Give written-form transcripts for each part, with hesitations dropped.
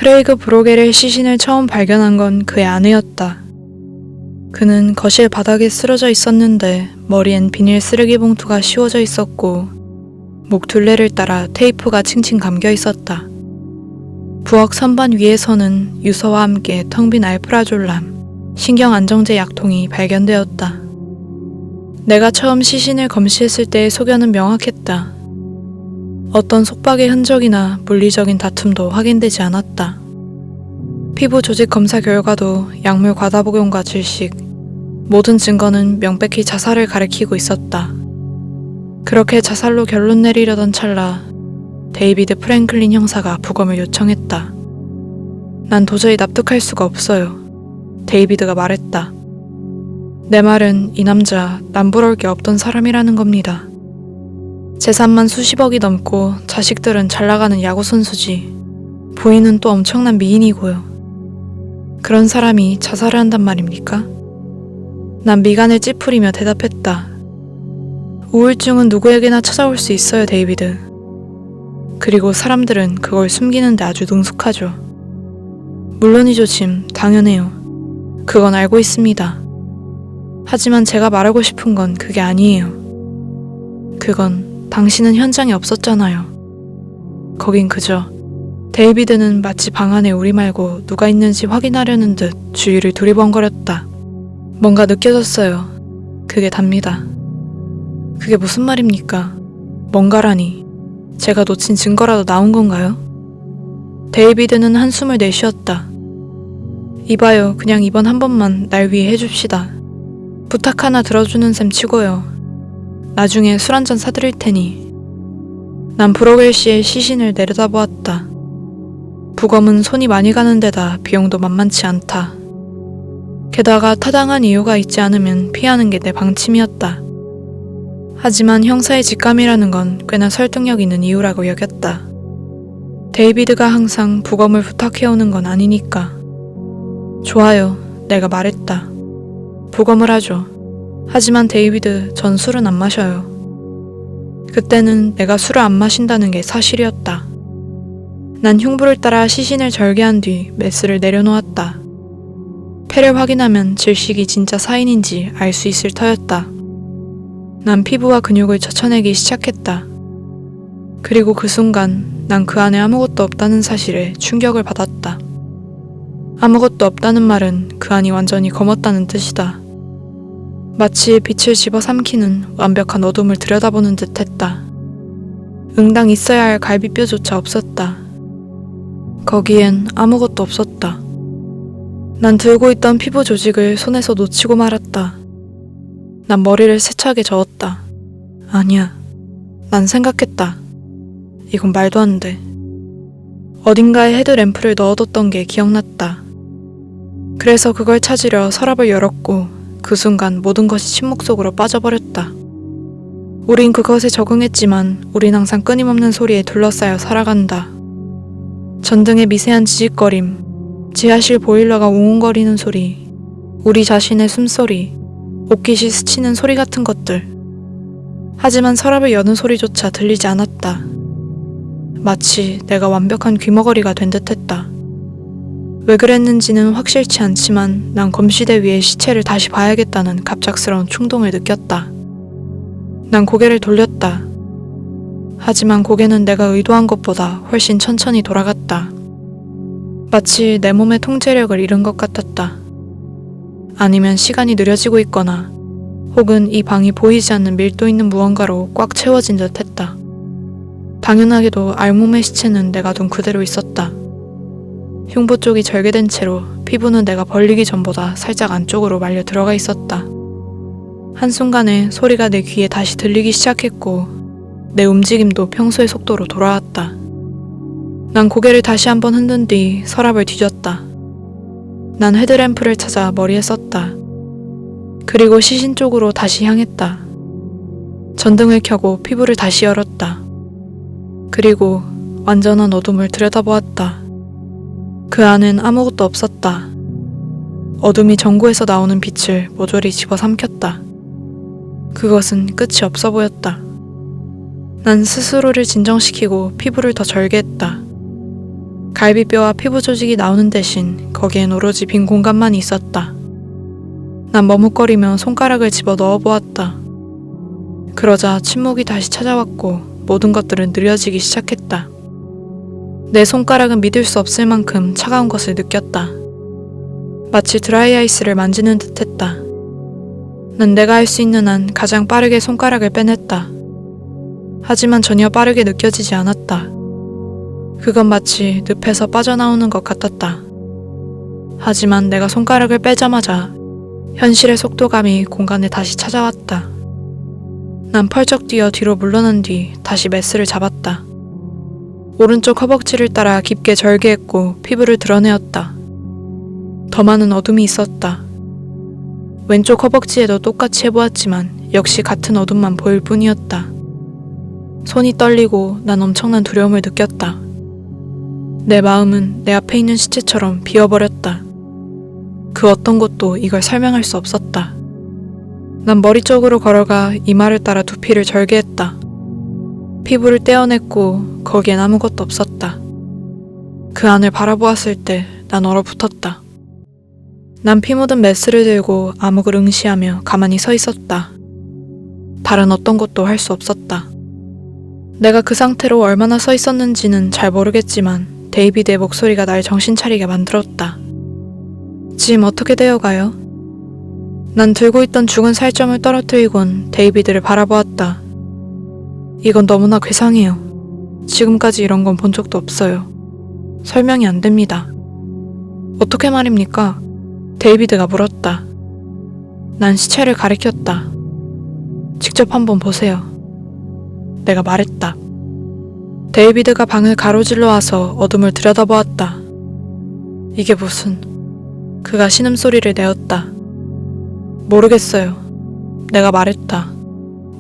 크레이그 브로겔의 시신을 처음 발견한 건 그의 아내였다. 그는 거실 바닥에 쓰러져 있었는데 머리엔 비닐 쓰레기 봉투가 씌워져 있었고 목 둘레를 따라 테이프가 칭칭 감겨 있었다. 부엌 선반 위에서는 유서와 함께 텅 빈 알프라졸람, 신경안정제 약통이 발견되었다. 내가 처음 시신을 검시했을 때의 소견은 명확했다. 어떤 속박의 흔적이나 물리적인 다툼도 확인되지 않았다. 피부 조직 검사 결과도 약물 과다 복용과 질식, 모든 증거는 명백히 자살을 가리키고 있었다. 그렇게 자살로 결론 내리려던 찰나 데이비드 프랭클린 형사가 부검을 요청했다. 난 도저히 납득할 수가 없어요. 데이비드가 말했다. 내 말은 이 남자 남부러울 게 없던 사람이라는 겁니다. 재산만 수십억이 넘고 자식들은 잘나가는 야구선수지. 부인은 또 엄청난 미인이고요. 그런 사람이 자살을 한단 말입니까? 난 미간을 찌푸리며 대답했다. 우울증은 누구에게나 찾아올 수 있어요, 데이비드. 그리고 사람들은 그걸 숨기는데 아주 능숙하죠. 물론이죠, 짐. 당연해요. 그건 알고 있습니다. 하지만 제가 말하고 싶은 건 그게 아니에요. 그건 당신은 현장에 없었잖아요. 거긴 그저 데이비드는 마치 방 안에 우리 말고 누가 있는지 확인하려는 듯 주위를 두리번거렸다. 뭔가 느껴졌어요. 그게 답니다. 그게 무슨 말입니까? 뭔가라니. 제가 놓친 증거라도 나온 건가요? 데이비드는 한숨을 내쉬었다. 이봐요. 그냥 이번 한 번만 날 위해 해줍시다. 부탁 하나 들어주는 셈 치고요. 나중에 술 한잔 사드릴 테니. 난 브로겔 씨의 시신을 내려다보았다. 부검은 손이 많이 가는 데다 비용도 만만치 않다. 게다가 타당한 이유가 있지 않으면 피하는 게 내 방침이었다. 하지만 형사의 직감이라는 건 꽤나 설득력 있는 이유라고 여겼다. 데이비드가 항상 부검을 부탁해오는 건 아니니까. 좋아요. 내가 말했다. 부검을 하죠. 하지만 데이비드, 전 술은 안 마셔요. 그때는 내가 술을 안 마신다는 게 사실이었다. 난 흉부를 따라 시신을 절개한 뒤 메스를 내려놓았다. 폐를 확인하면 질식이 진짜 사인인지 알 수 있을 터였다. 난 피부와 근육을 젖혀내기 시작했다. 그리고 그 순간 난 그 안에 아무것도 없다는 사실에 충격을 받았다. 아무것도 없다는 말은 그 안이 완전히 검었다는 뜻이다. 마치 빛을 집어삼키는 완벽한 어둠을 들여다보는 듯 했다. 응당 있어야 할 갈비뼈조차 없었다. 거기엔 아무것도 없었다. 난 들고 있던 피부 조직을 손에서 놓치고 말았다. 난 머리를 세차게 저었다. 아니야. 난 생각했다. 이건 말도 안 돼. 어딘가에 헤드램프를 넣어뒀던 게 기억났다. 그래서 그걸 찾으려 서랍을 열었고 그 순간 모든 것이 침묵 속으로 빠져버렸다. 우린 그것에 적응했지만 우린 항상 끊임없는 소리에 둘러싸여 살아간다. 전등의 미세한 지직거림, 지하실 보일러가 웅웅거리는 소리, 우리 자신의 숨소리, 옷깃이 스치는 소리 같은 것들. 하지만 서랍을 여는 소리조차 들리지 않았다. 마치 내가 완벽한 귀머거리가 된 듯했다. 왜 그랬는지는 확실치 않지만 난 검시대 위의 시체를 다시 봐야겠다는 갑작스러운 충동을 느꼈다. 난 고개를 돌렸다. 하지만 고개는 내가 의도한 것보다 훨씬 천천히 돌아갔다. 마치 내 몸의 통제력을 잃은 것 같았다. 아니면 시간이 느려지고 있거나 혹은 이 방이 보이지 않는 밀도 있는 무언가로 꽉 채워진 듯 했다. 당연하게도 알몸의 시체는 내가 둔 그대로 있었다. 흉부 쪽이 절개된 채로 피부는 내가 벌리기 전보다 살짝 안쪽으로 말려 들어가 있었다. 한순간에 소리가 내 귀에 다시 들리기 시작했고 내 움직임도 평소의 속도로 돌아왔다. 난 고개를 다시 한번 흔든 뒤 서랍을 뒤졌다. 난 헤드램프를 찾아 머리에 썼다. 그리고 시신 쪽으로 다시 향했다. 전등을 켜고 피부를 다시 열었다. 그리고 완전한 어둠을 들여다보았다. 그 안엔 아무것도 없었다. 어둠이 전구에서 나오는 빛을 모조리 집어삼켰다. 그것은 끝이 없어 보였다. 난 스스로를 진정시키고 피부를 더 절개했다. 갈비뼈와 피부 조직이 나오는 대신 거기엔 오로지 빈 공간만 있었다. 난 머뭇거리며 손가락을 집어 넣어 보았다. 그러자 침묵이 다시 찾아왔고 모든 것들은 느려지기 시작했다. 내 손가락은 믿을 수 없을 만큼 차가운 것을 느꼈다. 마치 드라이 아이스를 만지는 듯했다. 난 내가 할 수 있는 한 가장 빠르게 손가락을 빼냈다. 하지만 전혀 빠르게 느껴지지 않았다. 그건 마치 늪에서 빠져나오는 것 같았다. 하지만 내가 손가락을 빼자마자 현실의 속도감이 공간에 다시 찾아왔다. 난 펄쩍 뛰어 뒤로 물러난 뒤 다시 메스를 잡았다. 오른쪽 허벅지를 따라 깊게 절개했고 피부를 드러내었다. 더 많은 어둠이 있었다. 왼쪽 허벅지에도 똑같이 해보았지만 역시 같은 어둠만 보일 뿐이었다. 손이 떨리고 난 엄청난 두려움을 느꼈다. 내 마음은 내 앞에 있는 시체처럼 비어버렸다. 그 어떤 것도 이걸 설명할 수 없었다. 난 머리 쪽으로 걸어가 이마를 따라 두피를 절개했다. 피부를 떼어냈고 거기엔 아무것도 없었다. 그 안을 바라보았을 때 난 얼어붙었다. 난 피 묻은 메스를 들고 암흑을 응시하며 가만히 서 있었다. 다른 어떤 것도 할 수 없었다. 내가 그 상태로 얼마나 서 있었는지는 잘 모르겠지만 데이비드의 목소리가 날 정신 차리게 만들었다. 지금 어떻게 되어가요? 난 들고 있던 죽은 살점을 떨어뜨리곤 데이비드를 바라보았다. 이건 너무나 괴상해요. 지금까지 이런 건 본 적도 없어요. 설명이 안 됩니다. 어떻게 말입니까? 데이비드가 물었다. 난 시체를 가리켰다. 직접 한번 보세요. 내가 말했다. 데이비드가 방을 가로질러 와서 어둠을 들여다보았다. 이게 무슨... 그가 신음소리를 내었다. 모르겠어요. 내가 말했다.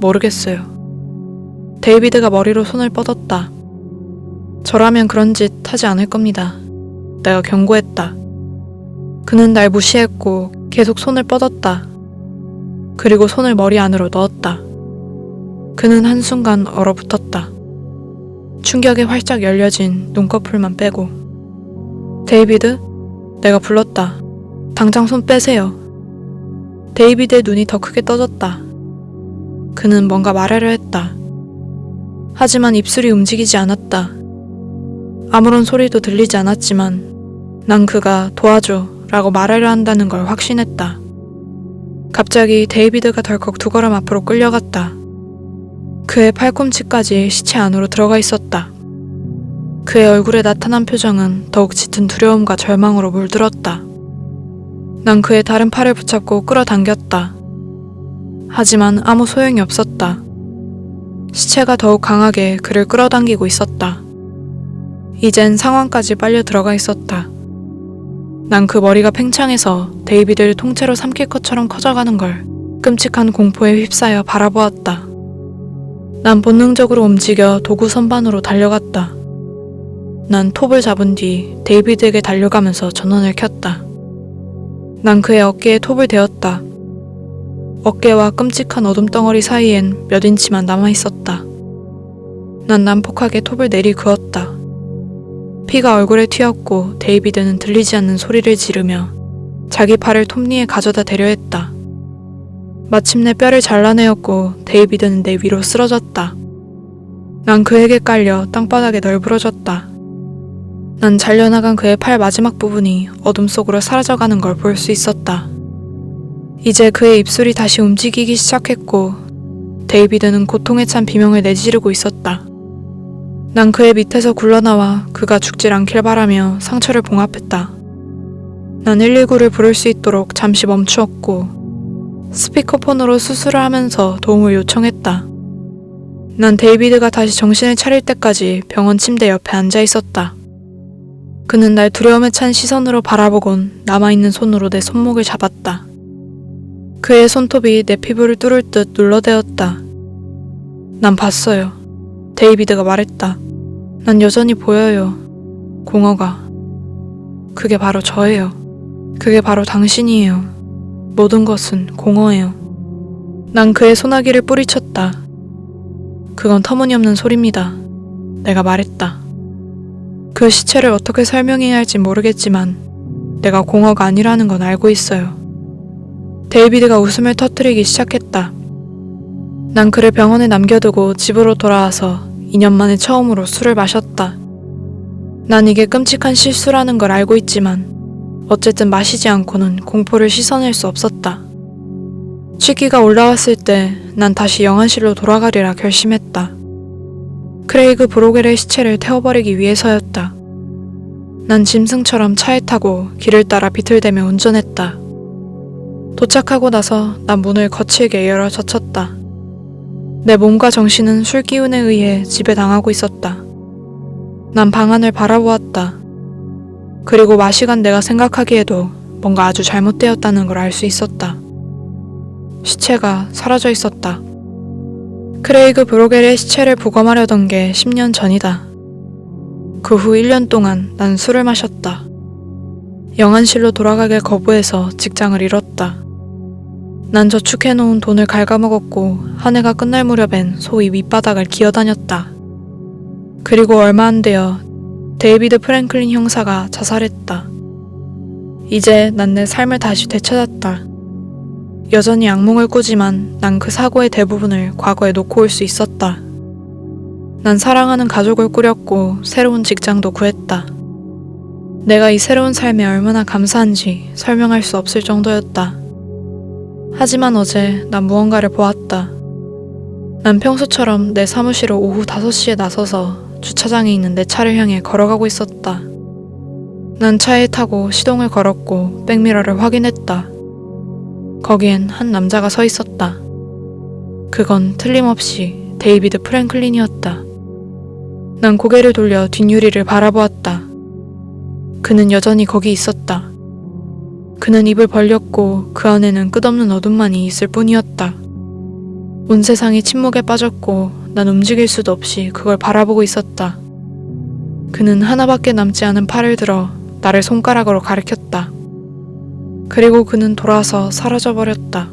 모르겠어요. 데이비드가 머리로 손을 뻗었다. 저라면 그런 짓 하지 않을 겁니다. 내가 경고했다. 그는 날 무시했고 계속 손을 뻗었다. 그리고 손을 머리 안으로 넣었다. 그는 한순간 얼어붙었다. 충격에 활짝 열려진 눈꺼풀만 빼고. 데이비드? 내가 불렀다. 당장 손 빼세요. 데이비드의 눈이 더 크게 떠졌다. 그는 뭔가 말하려 했다. 하지만 입술이 움직이지 않았다. 아무런 소리도 들리지 않았지만 난 그가 도와줘 라고 말하려 한다는 걸 확신했다. 갑자기 데이비드가 덜컥 두 걸음 앞으로 끌려갔다. 그의 팔꿈치까지 시체 안으로 들어가 있었다. 그의 얼굴에 나타난 표정은 더욱 짙은 두려움과 절망으로 물들었다. 난 그의 다른 팔을 붙잡고 끌어당겼다. 하지만 아무 소용이 없었다. 시체가 더욱 강하게 그를 끌어당기고 있었다. 이젠 상황까지 빨려 들어가 있었다. 난 그 머리가 팽창해서 데이비드를 통째로 삼킬 것처럼 커져가는 걸 끔찍한 공포에 휩싸여 바라보았다. 난 본능적으로 움직여 도구 선반으로 달려갔다. 난 톱을 잡은 뒤 데이비드에게 달려가면서 전원을 켰다. 난 그의 어깨에 톱을 대었다. 어깨와 끔찍한 어둠 덩어리 사이엔 몇 인치만 남아있었다. 난 난폭하게 톱을 내리그었다. 피가 얼굴에 튀었고 데이비드는 들리지 않는 소리를 지르며 자기 팔을 톱니에 가져다 대려 했다. 마침내 뼈를 잘라내었고 데이비드는 내 위로 쓰러졌다. 난 그에게 깔려 땅바닥에 널브러졌다. 난 잘려나간 그의 팔 마지막 부분이 어둠 속으로 사라져가는 걸 볼 수 있었다. 이제 그의 입술이 다시 움직이기 시작했고 데이비드는 고통에 찬 비명을 내지르고 있었다. 난 그의 밑에서 굴러나와 그가 죽질 않길 바라며 상처를 봉합했다. 난 119를 부를 수 있도록 잠시 멈추었고 스피커폰으로 수술을 하면서 도움을 요청했다. 난 데이비드가 다시 정신을 차릴 때까지 병원 침대 옆에 앉아 있었다. 그는 날 두려움에 찬 시선으로 바라보곤 남아있는 손으로 내 손목을 잡았다. 그의 손톱이 내 피부를 뚫을 듯 눌러대었다. 난 봤어요. 데이비드가 말했다. 난 여전히 보여요. 공허가. 그게 바로 저예요. 그게 바로 당신이에요. 모든 것은 공허해요. 난 그의 소나기를 뿌리쳤다. 그건 터무니없는 소리입니다. 내가 말했다. 그 시체를 어떻게 설명해야 할지 모르겠지만 내가 공허가 아니라는 건 알고 있어요. 데이비드가 웃음을 터뜨리기 시작했다. 난 그를 병원에 남겨두고 집으로 돌아와서 2년 만에 처음으로 술을 마셨다. 난 이게 끔찍한 실수라는 걸 알고 있지만 어쨌든 마시지 않고는 공포를 씻어낼 수 없었다. 취기가 올라왔을 때 난 다시 영안실로 돌아가리라 결심했다. 크레이그 브로겔의 시체를 태워버리기 위해서였다. 난 짐승처럼 차에 타고 길을 따라 비틀대며 운전했다. 도착하고 나서 난 문을 거칠게 열어 젖혔다. 내 몸과 정신은 술 기운에 의해 지배당하고 있었다. 난 방안을 바라보았다. 그리고 마시간 내가 생각하기에도 뭔가 아주 잘못되었다는 걸 알 수 있었다. 시체가 사라져 있었다. 크레이그 브로겔의 시체를 부검하려던 게 10년 전이다. 그 후 1년 동안 난 술을 마셨다. 영안실로 돌아가길 거부해서 직장을 잃었다. 난 저축해놓은 돈을 갉아먹었고 한 해가 끝날 무렵엔 소위 밑바닥을 기어다녔다. 그리고 얼마 안 되어 데이비드 프랭클린 형사가 자살했다. 이제 난 내 삶을 다시 되찾았다. 여전히 악몽을 꾸지만 난 그 사고의 대부분을 과거에 놓고 올 수 있었다. 난 사랑하는 가족을 꾸렸고 새로운 직장도 구했다. 내가 이 새로운 삶에 얼마나 감사한지 설명할 수 없을 정도였다. 하지만 어제 난 무언가를 보았다. 난 평소처럼 내 사무실로 오후 5시에 나서서 주차장에 있는 내 차를 향해 걸어가고 있었다. 난 차에 타고 시동을 걸었고 백미러를 확인했다. 거기엔 한 남자가 서 있었다. 그건 틀림없이 데이비드 프랭클린이었다. 난 고개를 돌려 뒷유리를 바라보았다. 그는 여전히 거기 있었다. 그는 입을 벌렸고 그 안에는 끝없는 어둠만이 있을 뿐이었다. 온 세상이 침묵에 빠졌고 난 움직일 수도 없이 그걸 바라보고 있었다. 그는 하나밖에 남지 않은 팔을 들어 나를 손가락으로 가리켰다. 그리고 그는 돌아서 사라져버렸다.